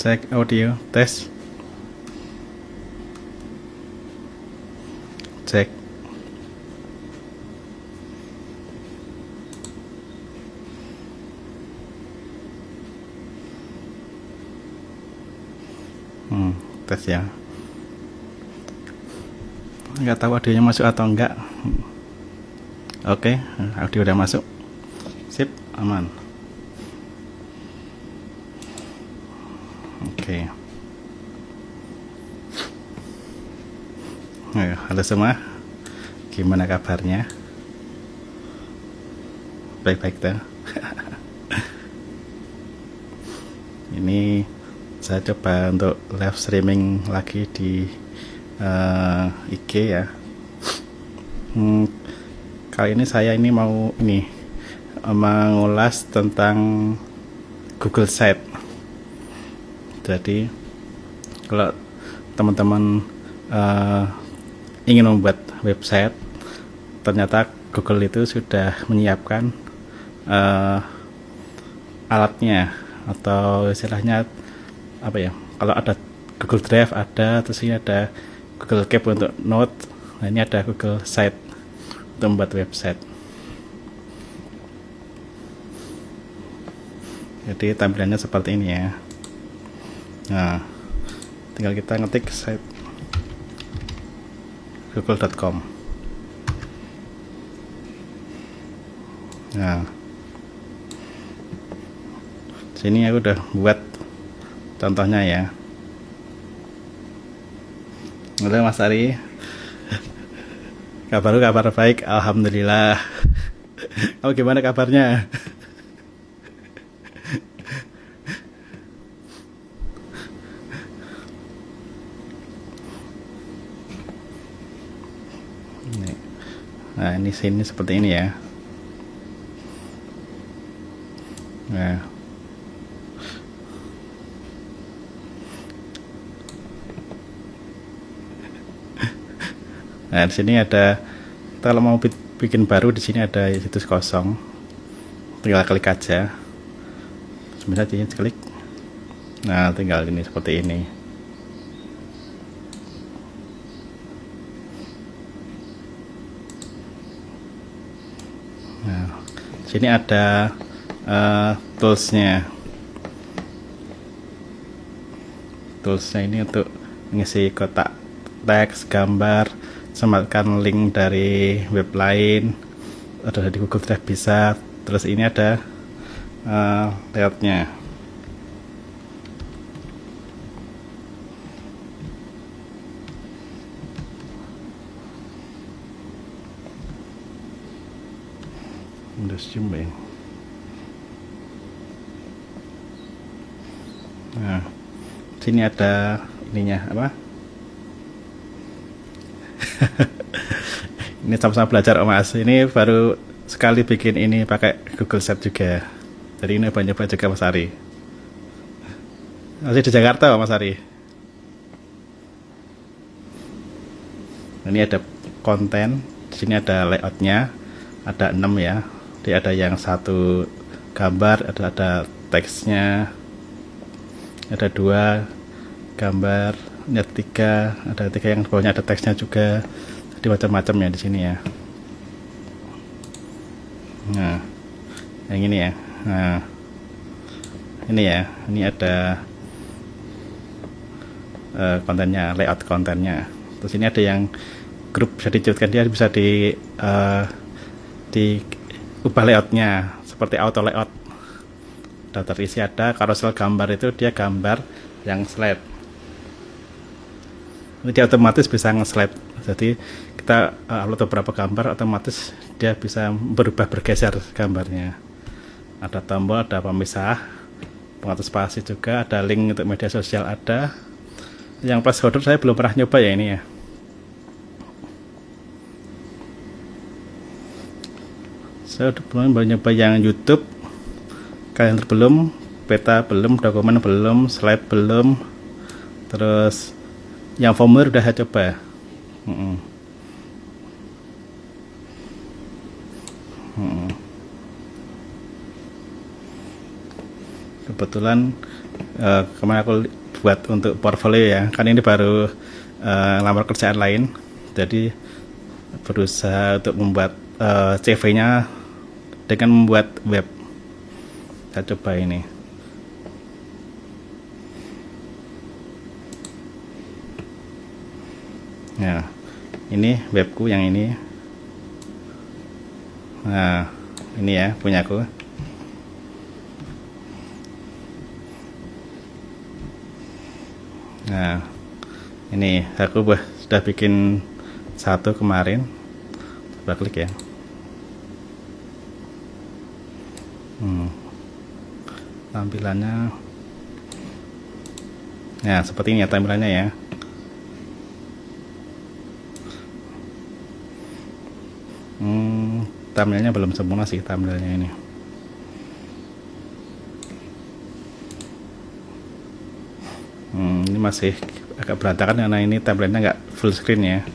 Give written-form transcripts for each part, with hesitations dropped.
Cek audio, tes. Cek. Tes ya. Nggak tahu audionya masuk atau enggak. Oke, audio udah masuk. Sip, aman. Oke. Halo semua, gimana kabarnya? Baik-baik tuh. Ini saya coba untuk live streaming lagi di IG ya. Kali ini saya mau mengulas tentang Google Site. Jadi kalau teman-teman ingin membuat website, ternyata Google itu sudah menyiapkan alatnya, atau istilahnya apa ya, kalau ada Google Drive ada, terus ini ada Google Keep untuk Note, nah ini ada Google Site untuk membuat website. Jadi tampilannya seperti ini ya. Nah, tinggal kita ngetik site google.com. Nah, sini aku udah buat contohnya ya. Halo Mas Ari. Kabar baik, alhamdulillah. Kamu gimana kabarnya? Nah, ini sini seperti ini ya. Nah, di sini ada, kalau mau bikin baru, di sini ada situs kosong. Tinggal klik aja. Sebenarnya klik. Nah, tinggal ini seperti ini. Nah, sini ada toolsnya. Toolsnya ini untuk mengisi kotak teks, gambar, sematkan link dari web lain, ada di Google Drive bisa. Terus ini ada layoutnya. Windows Zoom ya. Nah, sini ada ininya apa? Ini sama-sama belajar Om Mas. Ini baru sekali bikin ini pakai Google Site juga. Jadi ini nyoba juga Mas Ari. Masih di Jakarta Mas Ari. Ini ada konten. Di sini ada layoutnya. Ada 6 ya. Dia ada yang satu gambar, ada teksnya, ada 2 gambar, ada 3, ada 3 yang bawahnya ada teksnya juga. Jadi macam-macam ya di sini ya. Nah, yang ini ya. Nah, ini ya. Ini ada kontennya, layout kontennya. Terus ini ada yang grup, bisa dicuitkan, dia bisa diubah layoutnya seperti auto layout. Daftar isi ada, carousel gambar itu dia gambar yang slide. Ini dia otomatis bisa nge-slide. Jadi kita upload beberapa gambar, otomatis dia bisa berubah, bergeser gambarnya. Ada tombol, ada pemisah, pengatur spasi juga, ada link untuk media sosial ada. Yang placeholder saya belum pernah nyoba ya ini ya. Saya belum nyoba yang YouTube, kalender belum, peta belum, dokumen belum, slide belum. Terus yang formulir udah saya coba. Kebetulan kemarin aku buat untuk portfolio ya, kan ini baru lamar kerjaan lain, jadi berusaha untuk membuat CV-nya dengan membuat web. Kita coba ini. Nah, ini webku yang ini. Nah, ini ya punyaku. Nah, ini aku sudah bikin satu kemarin. Coba klik ya. Tampilannya. Nah, seperti ini ya tampilannya ya. Thumbnailnya belum sempurna sih thumbnailnya ini. Ini masih agak berantakan karena ini thumbnailnya nggak full screen ya.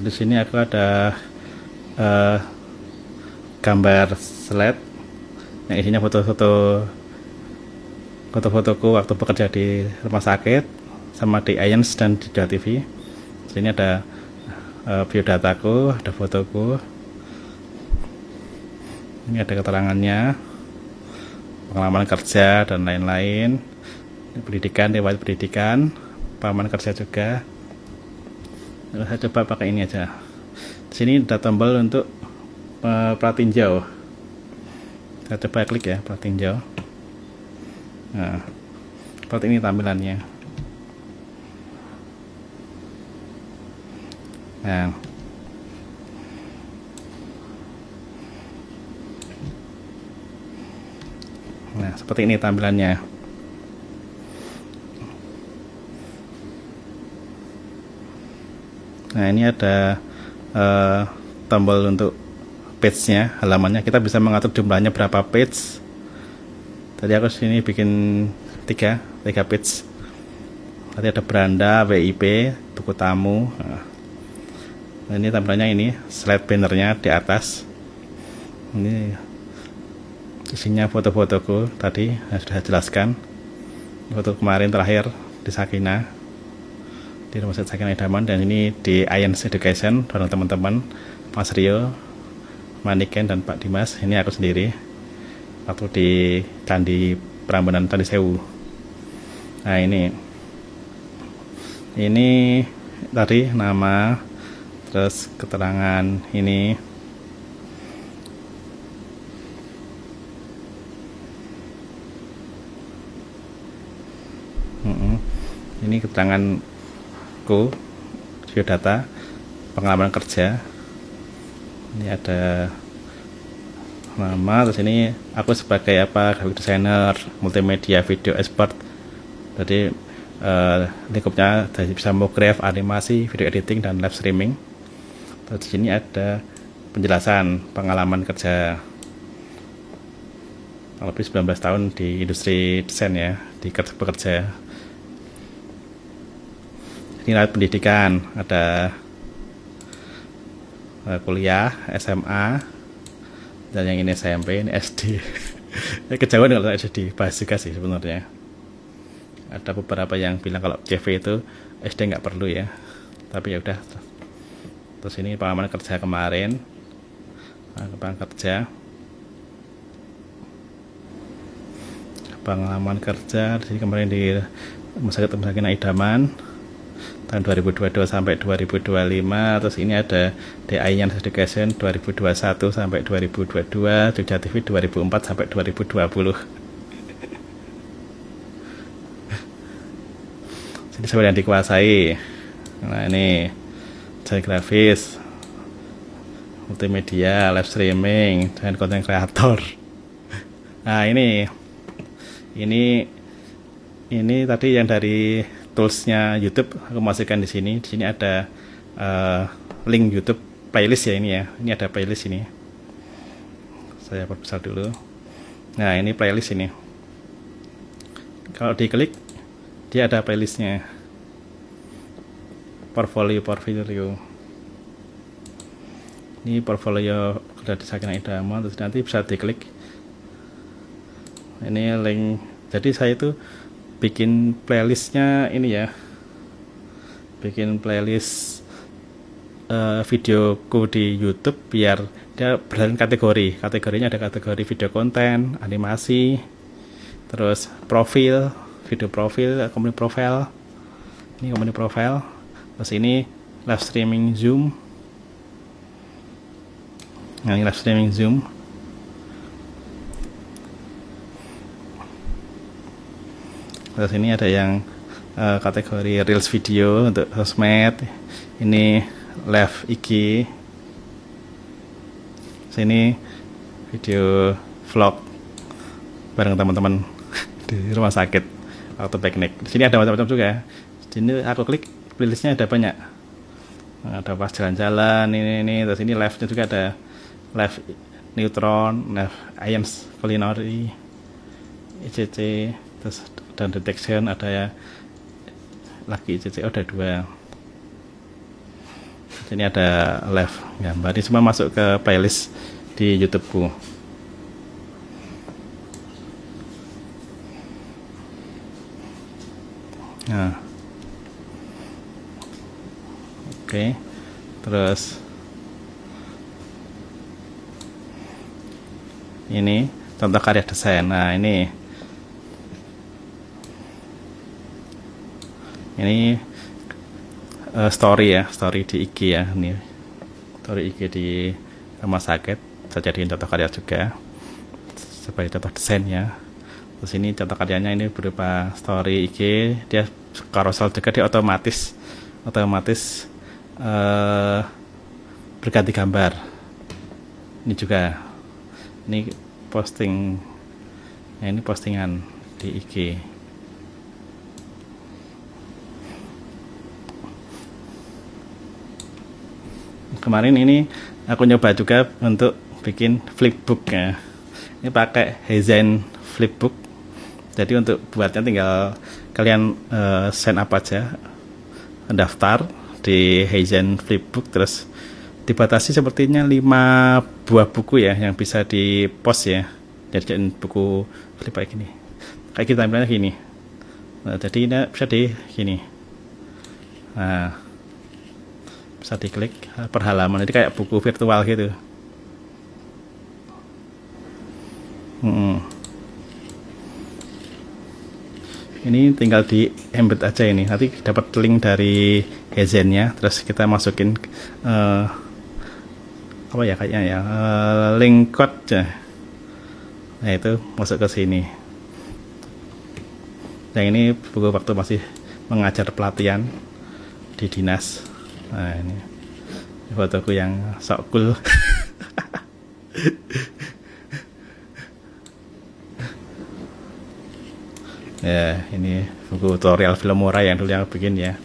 Di sini aku ada gambar slide yang isinya foto-fotoku waktu bekerja di rumah sakit sama di IANS dan di Jawa TV. Di sini ada biodataku, ada fotoku. Ini ada keterangannya, pengalaman kerja dan lain-lain. Pendidikan, riwayat pendidikan, pengalaman kerja juga. Nah, saya coba pakai ini aja. Di sini ada tombol untuk pratinjau. Saya coba klik ya pratinjau. Nah, seperti ini tampilannya. Nah, seperti ini tampilannya. Nah, ini ada tombol untuk page-nya, halamannya. Kita bisa mengatur jumlahnya berapa page. Tadi aku sini bikin 3 page. Tadi ada beranda, WIP, buku tamu. Nah, ini tampilannya ini slide bannernya di atas. Ini isinya foto-fotoku tadi sudah jelaskan. Foto kemarin terakhir di Sakinah, di Rumah Sakit Sakinah Idaman, dan ini di IANS Education bareng teman-teman Mas Rio, Maniken dan Pak Dimas. Ini aku sendiri waktu di Candi Prambanan Candi Sewu. Nah, ini tadi nama, terus keterangan ini. Ini keteranganku, biodata, pengalaman kerja. Ini ada nama, terus ini aku sebagai apa, graphic designer, multimedia, video expert. Jadi lingkupnya dari bisa mograph, animasi, video editing, dan live streaming. Terus di sini ada penjelasan pengalaman kerja lebih 19 tahun di industri desain ya, di bekerja. Ini pendidikan, ada kuliah, SMA, dan yang ini SMP, ini SD. Kejauhan kalau SD, bahas juga sih sebenarnya. Ada beberapa yang bilang kalau CV itu SD nggak perlu ya, tapi ya udah. Terus ini pengalaman kerja kemarin, pengalaman kerja di sini kemarin di Rumah Sakit Sakinah Idaman tahun 2022 sampai 2025. Terus ini ada di IANS Education 2021 sampai 2022, Jogja TV 2004 sampai 2020. Sini sebenarnya dikuasai. Nah, ini desain grafis, multimedia, live streaming, dan konten kreator. Nah, ini tadi yang dari toolsnya YouTube aku masukkan di sini. Di sini ada link YouTube playlist ya ini ya. Ini ada playlist ini. Saya perbesar dulu. Nah, ini playlist ini. Kalau diklik dia ada playlistnya. Portfolio. Ini portfolio kerja di Sakinah Idaman. Terus nanti bisa diklik. Ini link. Jadi saya itu bikin playlistnya ini ya, bikin playlist videoku di YouTube biar dia berdasarkan kategori. Kategorinya ada kategori video konten, animasi, terus profil, video profil, company profile. Ini company profile. Terus ini live streaming Zoom. Nah, ini live streaming Zoom. Terus ini ada yang kategori reels video untuk sosmed. Ini live IG. Sini video vlog bareng teman-teman di rumah sakit atau piknik. Di sini ada macam-macam juga. Di sini aku klik playlistnya ada banyak. Ada pas jalan-jalan ini. Terus ini live-nya juga ada live neutron, live Ions culinary, ICC, terus dan detection ada ya lagi ICC, ada 2. Ini ada live gambar. Ini semua masuk ke playlist di YouTubeku. Nah, oke. Terus ini contoh karya desain. Nah, ini story ya, story di IG ya. Ini story IG di rumah sakit. Saya jadiin contoh karya juga sebagai contoh desainnya. Terus ini contoh karyanya ini berupa story IG, dia carousel juga, dia otomatis berganti gambar. Ini juga, ini posting, nah ini postingan di IG. Kemarin ini aku nyoba juga untuk bikin flipbook ya. Ini pakai Heizen flipbook. Jadi untuk buatnya tinggal kalian sign up aja, daftar di Heizen flipbook, terus dibatasi sepertinya 5 buah buku ya yang bisa di post ya. Jadi buku flip kayak gini. Kayak kita tampilannya gini. Nah, jadi ini bisa di gini. Nah, bisa diklik per halaman, jadi kayak buku virtual gitu. Ini tinggal di embed aja ini, nanti dapat link dari Heizennya, terus kita masukin apa ya kayaknya ya, link code ya. Nah itu masuk ke sini. Yang ini buku waktu masih mengajar pelatihan di dinas. Nah ini fotoku yang sok cool. Ya ini buku tutorial Filmora yang dulu yang bikin ya.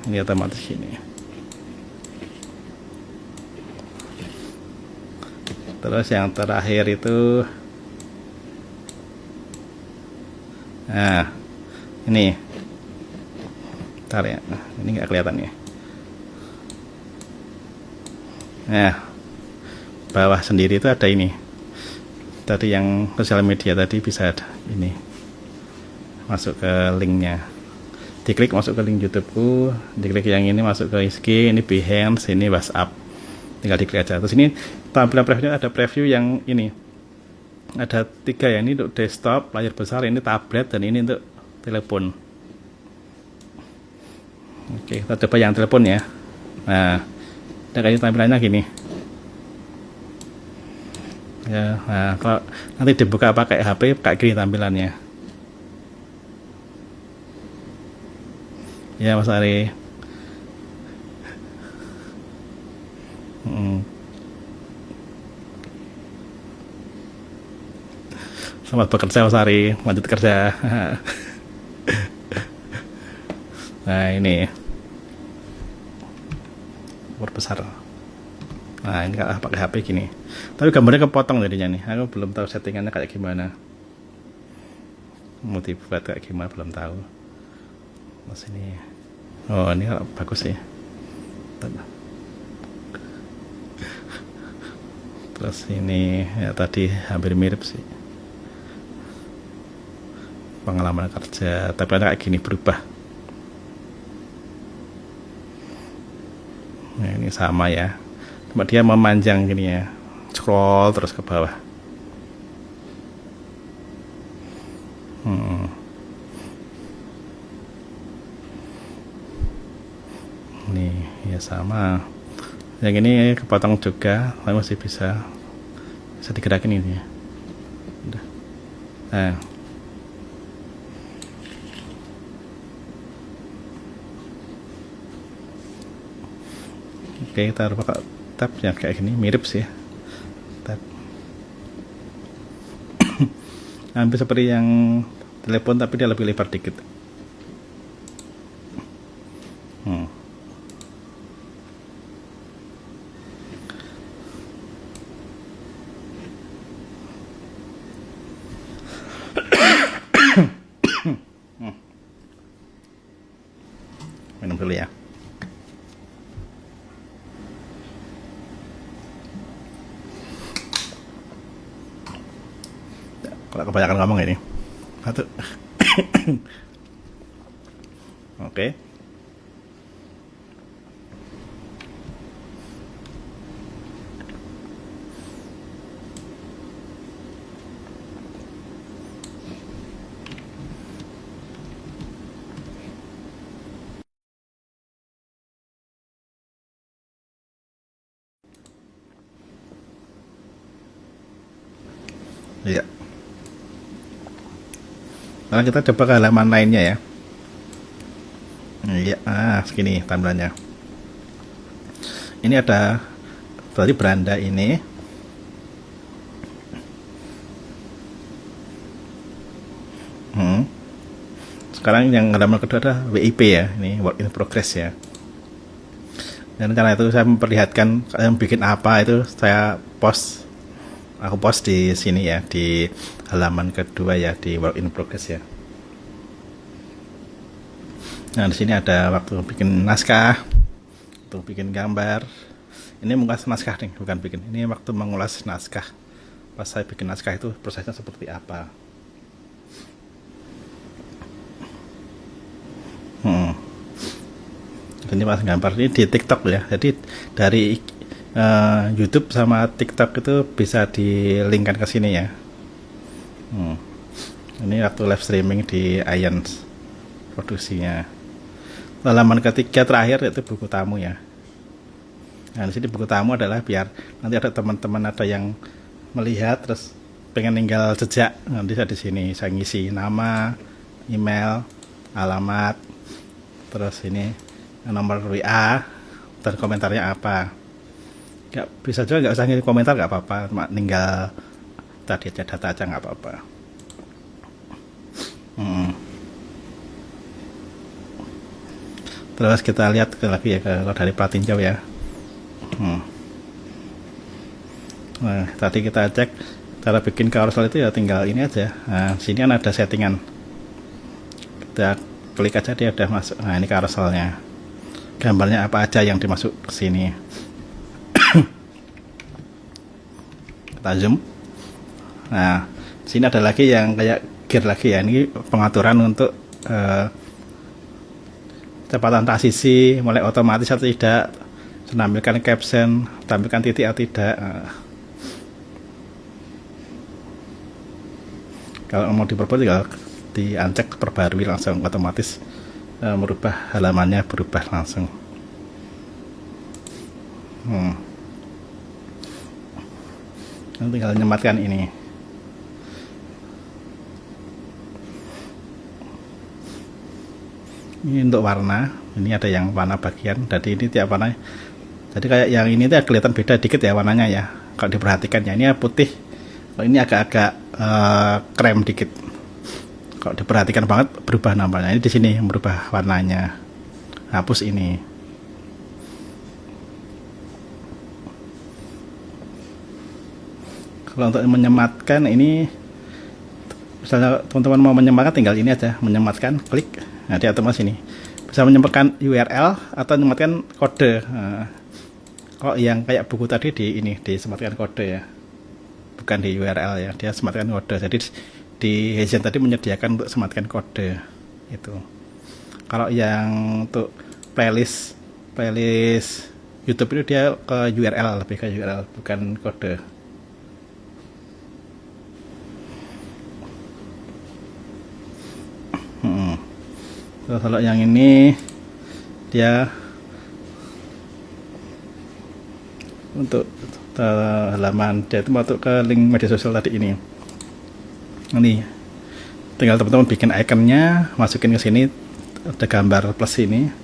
Ini otomatis ini. Terus yang terakhir itu, nah ini, ntar ya, ini nggak kelihatan ya. Nah, bawah sendiri itu ada ini. Tadi yang sosial media tadi bisa ini masuk ke linknya. Diklik masuk ke link YouTubeku, diklik yang ini masuk ke IG, ini Behance, ini WhatsApp. Tinggal diklik aja. Terus ini tampilan preview, ada preview yang ini. Ada 3 ya, ini untuk desktop, layar besar, ini tablet, dan ini untuk telepon. Oke, kita coba yang telepon ya. Nah, kayak tampilannya gini. Ya, nah kalau nanti dibuka pakai HP kayak gini tampilannya. Ya Mas Ari. Selamat bekerja Mas Ari, lanjut kerja. Nah ini besar. Nah ini kan pakai HP gini. Tapi gambarnya kepotong jadinya nih. Aku belum tahu settingannya kayak gimana. Mau dibuat kayak gimana belum tahu. Mas ini. Oh ini bagus sih. Terus ini ya tadi hampir mirip sih, pengalaman kerja, tapi kayak gini berubah. Nah, ini sama ya, cuma dia memanjang gini ya, scroll terus ke bawah. Nih ya sama, yang ini kepotong juga, tapi masih bisa digerakin ini ya. Udah. Nah, oke, kita pakai tab yang kayak gini, mirip sih ya, tab. Hampir seperti yang telepon, tapi dia lebih lebar dikit. Minum dulu ya. Kalau kebanyakan ngomong ini. Satu. Oke. Iya. Nah, kita coba ke halaman lainnya ya. Iya, segini tampilannya. Ini ada tadi beranda ini. Sekarang yang halaman kedua ada WIP ya, ini work in progress ya. Dan karena itu saya memperlihatkan kalian bikin apa itu saya post. Aku post di sini ya, di halaman kedua ya, di work in progress ya. Nah, di sini ada waktu bikin naskah, waktu bikin gambar. Ini mengulas naskah nih, bukan bikin. Ini waktu mengulas naskah. Pas saya bikin naskah itu prosesnya seperti apa. Ini pas gambar ini di TikTok ya. Jadi dari YouTube sama TikTok itu bisa di-linkkan ke sini ya. Ini waktu live streaming di Ions produksinya. Halaman ketiga terakhir itu buku tamu ya. Nah, di sini buku tamu adalah biar nanti ada teman-teman ada yang melihat terus pengen ninggal jejak, nanti saya di sini saya ngisi nama, email, alamat, terus ini nomor WA dan komentarnya apa. Gak bisa juga, nggak usah ngirim komentar, nggak apa-apa, cuma tinggal tadi aja data aja nggak apa-apa. Terus kita lihat lagi ya kalau dari Pratinjau ya. Nah, tadi kita cek cara bikin carousel itu ya tinggal ini aja. Nah, sini kan ada settingan, kita klik aja dia udah masuk. Nah, ini carouselnya, gambarnya apa aja yang dimasuk ke sini. Kita zoom. Nah, sini ada lagi yang kayak gear lagi ya. Ini pengaturan untuk kecepatan transisi, mulai otomatis atau tidak, menampilkan caption, tampilkan titik atau tidak. Kalau mau diperbarui tinggal di uncheck perbarui, langsung otomatis merubah halamannya, berubah langsung. Tinggal nyematkan ini. Ini untuk warna, ini ada yang warna bagian, jadi ini tiap warna, jadi kayak yang ini tuh kelihatan beda dikit ya warnanya ya, kalau diperhatikan ya. Ini putih, kalau ini agak-agak krem dikit, kalau diperhatikan banget berubah namanya. Ini di sini merubah warnanya, hapus ini. Kalau untuk menyematkan ini, misalnya teman-teman mau menyematkan, tinggal ini aja, menyematkan, klik. Nah, dia otomatis ini bisa menyematkan URL atau menyematkan kode. Kalau yang kayak buku tadi di ini disematkan kode ya. bukan di URL ya, dia sematkan kode. Jadi di Heyzen tadi menyediakan untuk sematkan kode itu. Kalau yang untuk playlist YouTube itu dia ke URL, lebih ke URL bukan kode. Terus kalau yang ini dia untuk halaman, dia itu masuk ke link media sosial tadi ini. Ini tinggal teman-teman bikin ikonnya, masukin ke sini, ada gambar plus ini,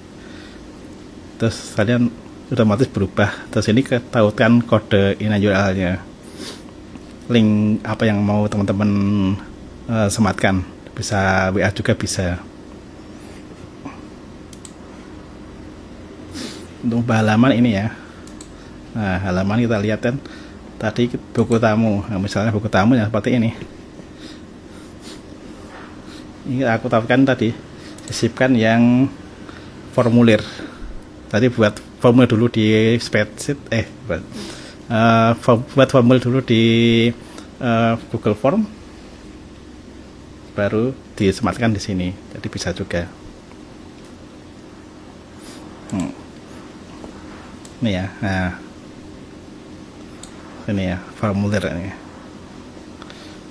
terus kalian otomatis berubah. Terus ini ketahukan kode ini URL-nya, link apa yang mau teman-teman sematkan, bisa WA juga bisa. Untuk halaman ini ya, nah halaman kita lihat kan tadi buku tamu. Nah, misalnya buku tamu yang seperti ini aku tahukan tadi sisipkan yang formulir. Tadi buat formulir dulu di spreadsheet, buat formulir dulu di Google Form, baru disematkan di sini. Jadi bisa juga. Ini ya, nah ini ya formulir ini.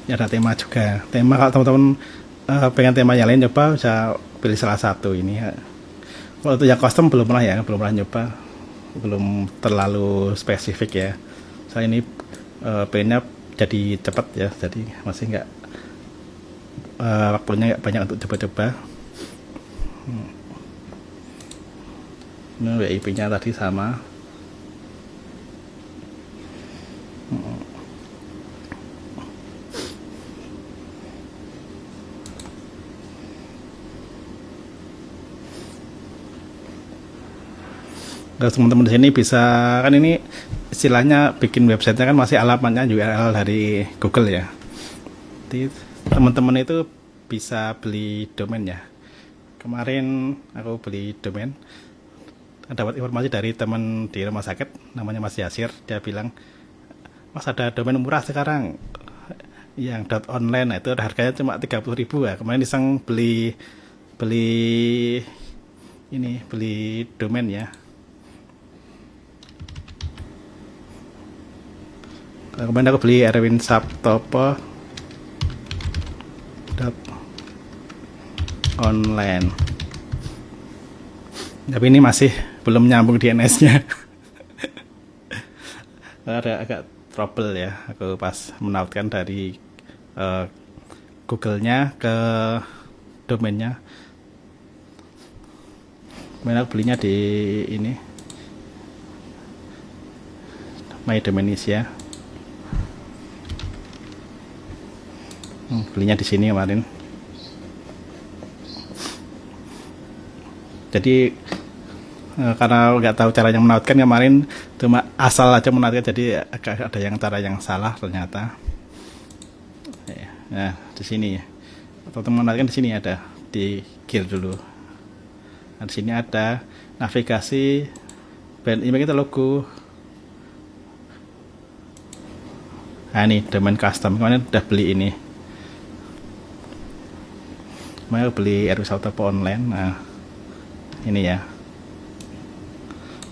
Ya, ada tema juga. Tema kalau teman-teman pengen tema yang lain, coba bisa pilih salah satu ini ya. Kalau untuk yang custom belum pernah nyoba, belum terlalu spesifik ya. Saya ini pengennya jadi cepat ya, jadi masih nggak waktunya nggak banyak untuk coba-coba. Ini WIP-nya tadi sama. Teman-teman di sini bisa, kan ini istilahnya bikin websitenya kan masih alamatnya URL dari Google ya. Jadi teman-teman itu bisa beli domain ya. Kemarin aku beli domain, dapat informasi dari teman di rumah sakit namanya Mas Yasir. Dia bilang, Mas ada domain murah sekarang yang .online, nah, itu harganya cuma 30.000 ya. Kemarin iseng beli domain ya. Kemarin aku beli erwinsabtopo.online, tapi ini masih belum nyambung DNS-nya. Ada agak trouble ya, aku pas menautkan dari Google-nya ke domainnya. Kemarin aku belinya di ini My Domainisia. Belinya di sini kemarin. Jadi karena nggak tahu caranya menautkan kemarin, cuma asal aja menautkan, jadi agak ada cara yang salah ternyata. Nah di sini atau menautkan di sini ada di gear dulu. Nah, di sini ada navigasi, brand email kita, logo. Nah ini domain custom, kemarin udah beli ini. Mau beli erwinsabtopo.online. Nah ini ya,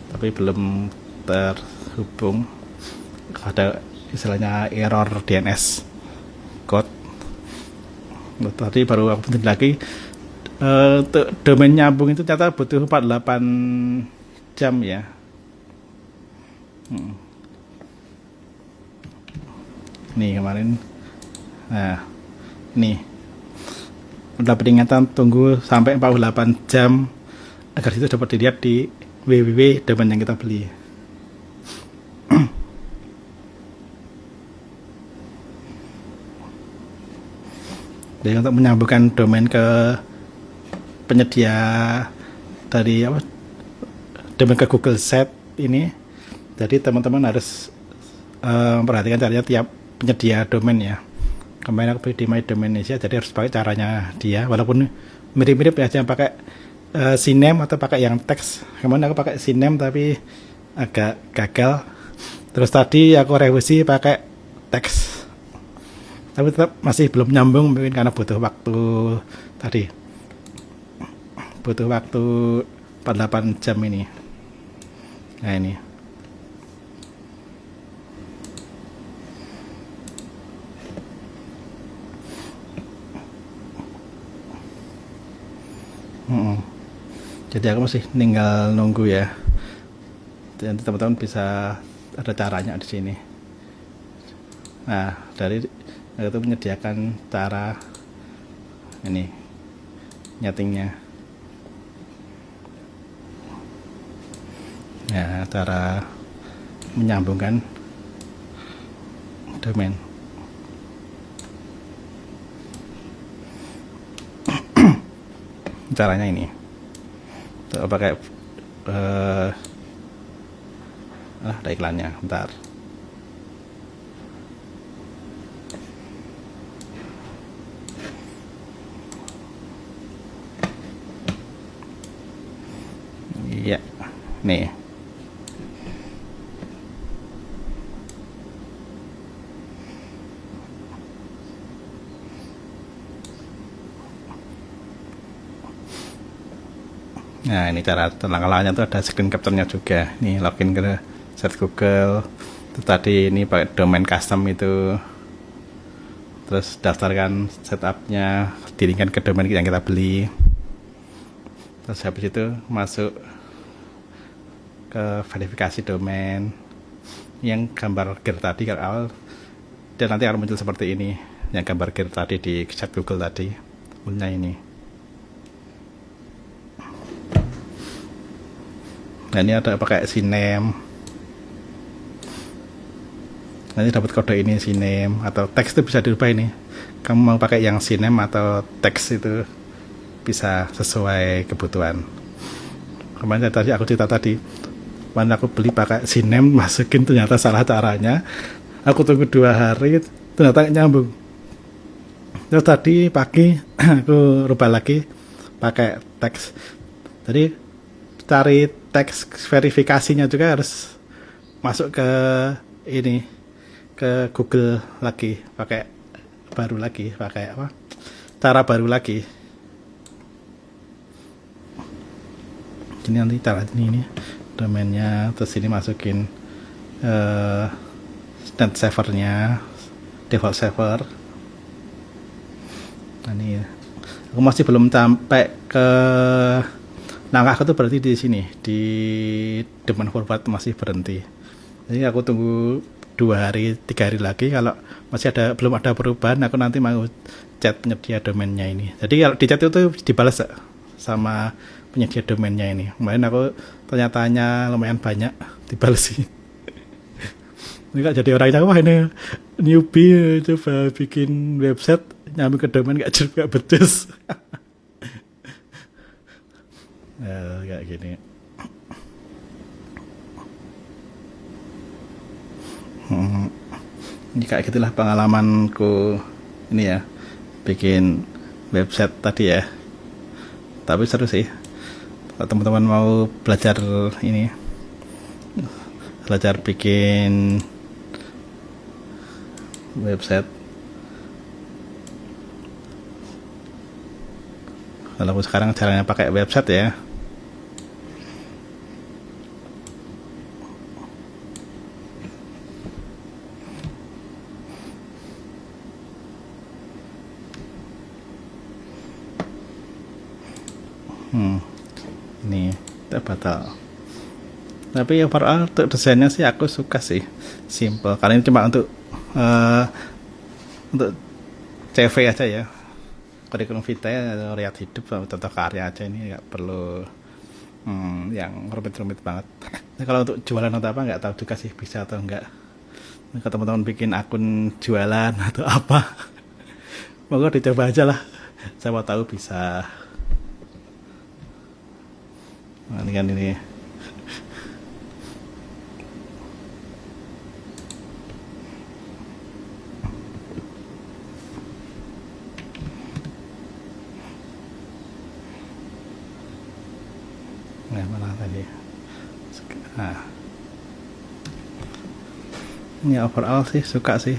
tapi belum terhubung, ada istilahnya error DNS code. Tadi baru aku penting lagi, untuk domain nyambung itu ternyata butuh 48 jam ya. Nih kemarin, nah nih udah peringatan tunggu sampai 48 jam agar itu dapat dilihat di www domain yang kita beli. Jadi untuk menyambungkan domain ke penyedia dari domain ke Google Set ini, jadi teman-teman harus memperhatikan caranya tiap penyedia domain ya. Kemarin aku beli di My Domainisia, jadi harus pakai caranya dia, walaupun mirip-mirip ya, jangan pakai syname atau pakai yang teks. Kemarin aku pakai syname tapi agak gagal. Terus tadi aku revisi pakai teks tapi tetap masih belum nyambung mungkin karena butuh waktu tadi, butuh waktu 48 jam ini. Nah ini jadi aku masih tinggal nunggu ya. Nanti teman-teman bisa ada caranya di sini. Nah dari itu menyediakan cara ini nyetingnya ya, cara menyambungkan domain. Caranya ini pakai ada iklannya, bentar. Iya nih, nah ini cara langkah-langkahnya tuh ada screen capture-nya juga. Nih login ke search Google. Terus tadi ini pakai domain custom itu. Terus daftarkan setupnya, diringkan ke domain yang kita beli. Terus habis itu masuk ke verifikasi domain yang gambar gear tadi ke awal, dan nanti akan muncul seperti ini yang gambar gear tadi di chat Google tadi punya ini. Nah ini ada pakai Siname. Nanti dapat kode ini Siname, atau teks itu bisa dirubah ini. Kamu mau pakai yang Siname atau teks itu bisa sesuai kebutuhan. Kemarin tadi aku cerita tadi, kemarin aku beli pakai Siname, masukin ternyata salah caranya. Aku tunggu 2 hari ternyata nyambung. Terus tadi pagi aku rubah lagi pakai teks. Jadi cari teks verifikasinya juga harus masuk ke ini, ke Google lagi, pakai baru lagi, pakai apa, cara baru lagi. Ini nanti cara ini domainnya, terus ini masukin net servernya, default server. Nah ini aku masih belum sampai ke langkah aku tuh berarti di sini, di domain forward masih berhenti. Jadi aku tunggu 2 hari 3 hari lagi, kalau masih ada belum ada perubahan aku nanti mau chat penyedia domainnya ini. Jadi kalau di chat itu dibalas sama penyedia domainnya ini. Kemarin aku tanya-tanya lumayan banyak, dibalas sih. Ini gak jadi orangnya, wah ini newbie coba bikin website nyambung ke domain gak becus. Kayak gini. Ini kayak gitulah pengalamanku ini ya, bikin website tadi ya. Tapi seru sih kalau teman-teman mau belajar ini, belajar bikin website. Kalau aku sekarang caranya pakai website ya. Ini udah batal. Tapi overall untuk desainnya sih aku suka sih, simple. Karena ini cuma untuk CV aja ya, kurikulum vitae, riwayat hidup, contoh karya aja. Ini nggak perlu yang rumit-rumit banget. Nah, kalau untuk jualan atau apa nggak tahu juga sih bisa atau enggak. Kalau teman-teman bikin akun jualan atau apa, moga dicoba aja lah, siapa tahu bisa. Nah, ini kan ini mana tadi. Nah, ini overall sih suka sih.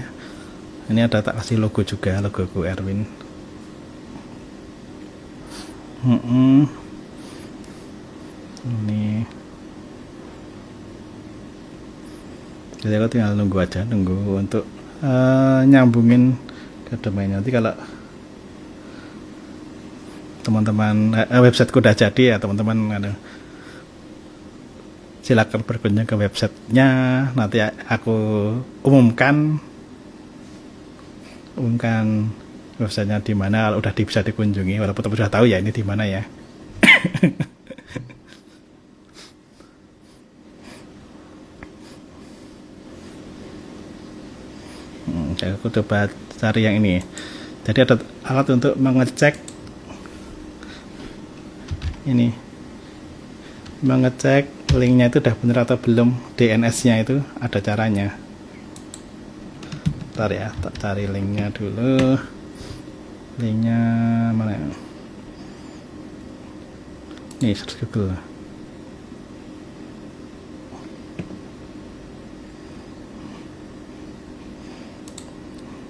Ini ada tak kasih logo juga, logoku Erwin. Ini jadi aku tinggal nunggu aja, nunggu untuk nyambungin ke domainnya. Nanti kalau teman-teman websiteku udah jadi ya teman-teman, silakan berkunjung ke websitenya. Nanti aku umumkan websitenya di mana kalau udah bisa dikunjungi, walaupun teman sudah tahu ya ini di mana ya. Aku coba cari yang ini. Jadi ada alat untuk mengecek ini, mengecek linknya itu udah bener atau belum, DNS-nya itu ada caranya. Ntar ya, tak cari linknya dulu. Linknya mana? Nih, search Google.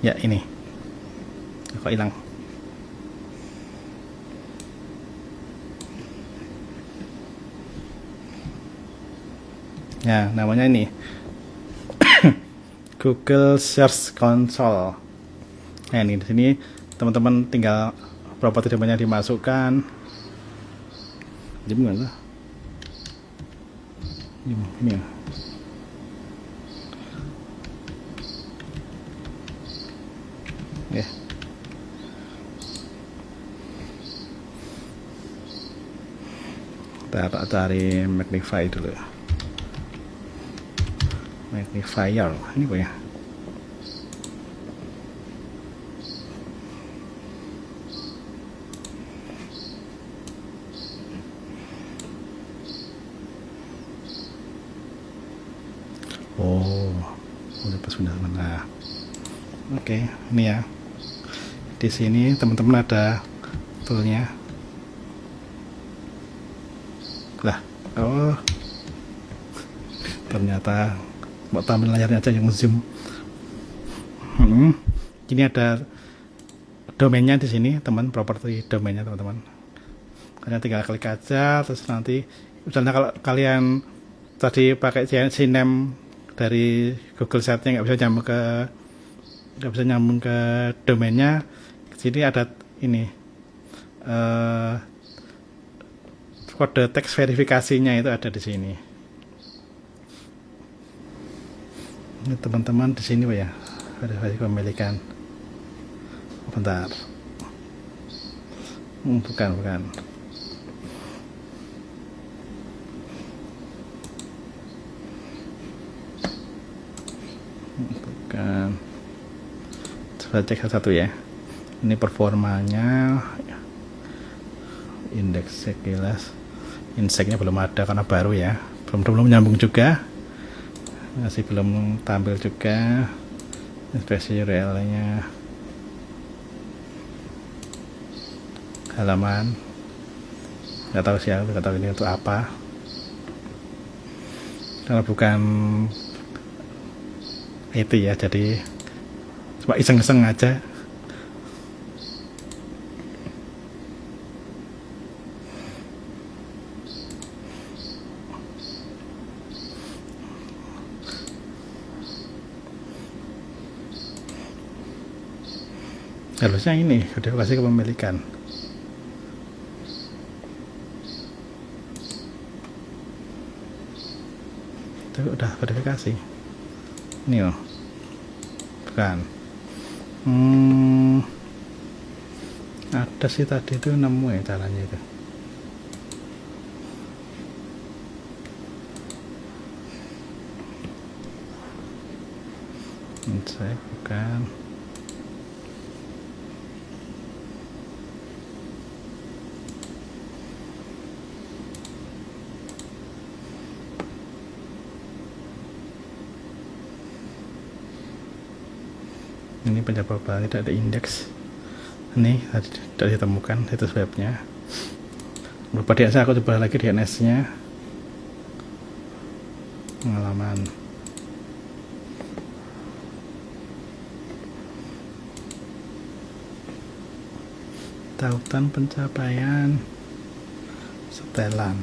Ya ini, kok hilang? Ya, namanya ini Google Search Console. Nah ini di sini teman-teman tinggal properti domainnya dimasukkan. Jadi gimana? Ini ya. Ya. Kita cari magnify dulu. Magnifier ini apa ya? Oh, udah pas benar mana? Oke, ini ya. Di sini teman-teman ada toolnya. Lah, oh, ternyata mau tampil layarnya aja yang zoom. Ini ada domainnya di sini, teman, properti domainnya teman-teman. Kalian tinggal klik aja, terus nanti misalnya kalau kalian tadi pakai CNAME dari Google Setnya nggak bisa nyambung ke domainnya, sini ada ini kode teks verifikasinya itu ada di sini. Ini teman-teman di sini Pak ya, verifikasi kepemilikan. Bentar. Bukan. Bukan. Coba cek satu ya. Ini performanya, indeks sekilas, inseknya belum ada karena baru ya, belum nyambung juga, masih belum tampil juga. Spesies URL-nya, halaman, nggak tahu sih, nggak tahu ini untuk apa. Kalau bukan itu ya, jadi cuma iseng-iseng aja. Harusnya ini udah kasih kepemilikan. Itu udah verifikasi. Ini loh. Bukan. Ada sih tadi itu nemu ya caranya itu. Saya bukan. Ini penyebab tidak ada indeks. Ini tidak ditemukan situs webnya. Beberapa DNS aku coba lagi DNS-nya. Pengalaman. Tautan pencapaian setelan.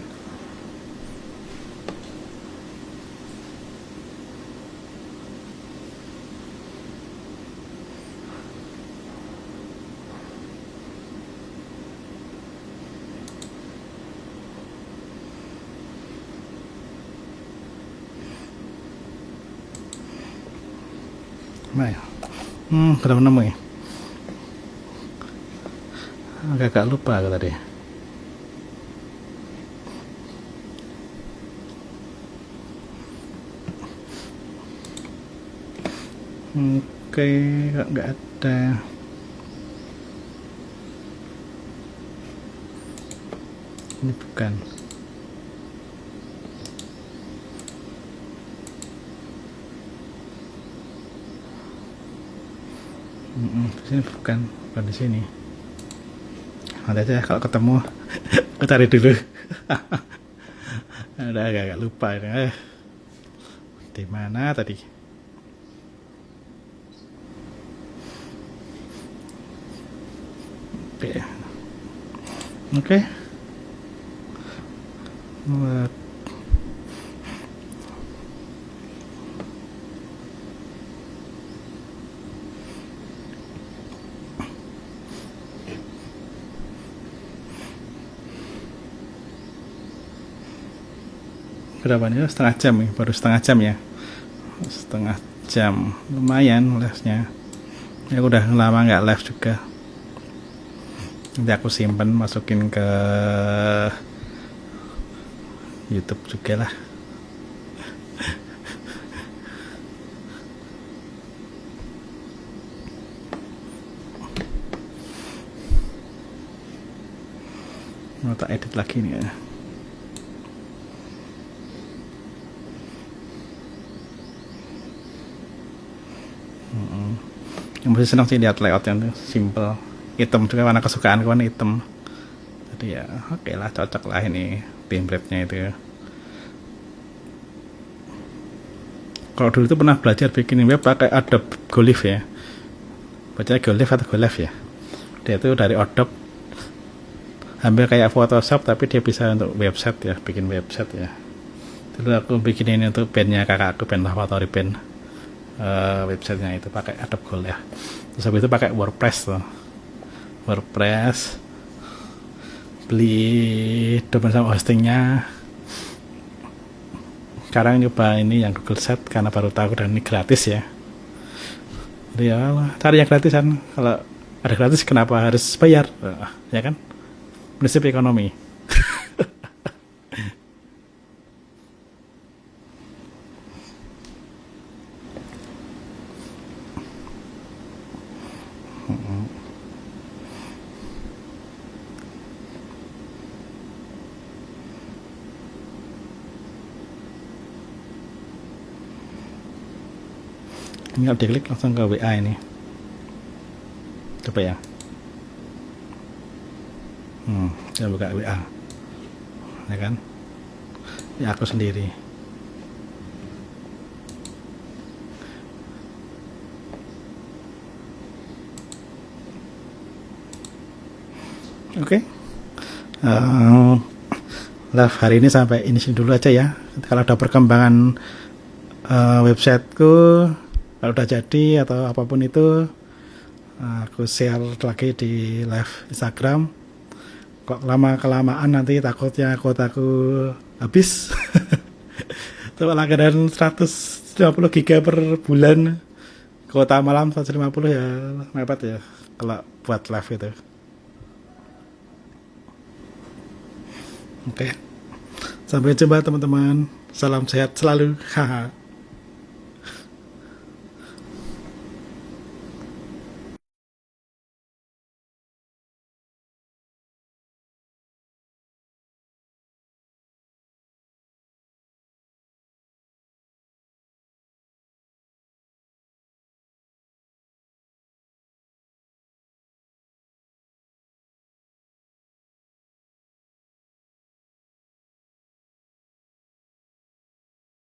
Nah, ya. Kenapa nemu ya? Agak lupa aku tadi. Oke, kok nggak ada. Ini bukan. Sini bukan di sini. Nanti aja kalau ketemu aku cari dulu. Udah agak lupa ini. Di mana tadi? Oke. Berapa nih? Setengah jam ya, baru setengah jam ya. Setengah jam, lumayan live-nya. Ya udah lama nggak live juga. Nanti aku simpen, masukin ke YouTube juga lah. Mau tak edit lagi nih ya. Yang masih senang sih lihat layout yang simple, hitam juga warna kesukaan warna hitam. Jadi ya oke lah, cocok lah ini template-nya itu. Kalau dulu itu pernah belajar bikin web pakai Adobe Goliath ya. Bacanya Goliath atau Goliath ya. Dia itu dari Adobe, hampir kayak Photoshop tapi dia bisa untuk website ya, bikin website ya. Dulu aku bikin ini untuk bandnya kakak aku, band Lavatory Band. Websitenya itu pakai Adobe Goliath. Terus habis itu pakai WordPress tuh. WordPress, beli domain sama hostingnya. Sekarang nyoba ini yang Google Set karena baru tahu dan ini gratis ya. Jadi ya cari yang gratisan. Kalau ada gratis kenapa harus bayar? Ya kan? Prinsip ekonomi. Tinggal diklik langsung ke WA ini. Coba ya. Saya buka WA. Ya kan? Ya aku sendiri. Oke. Live hari ini sampai ini dulu aja ya. Kalau ada perkembangan websiteku, kalau udah jadi atau apapun itu, aku share lagi di live Instagram. Kok lama-kelamaan nanti takutnya kuotaku habis. Coba langganan 150 giga per bulan, kuota malam 150 ya mepet ya kalau buat live itu. Oke. Sampai jumpa teman-teman. Salam sehat selalu. Haha.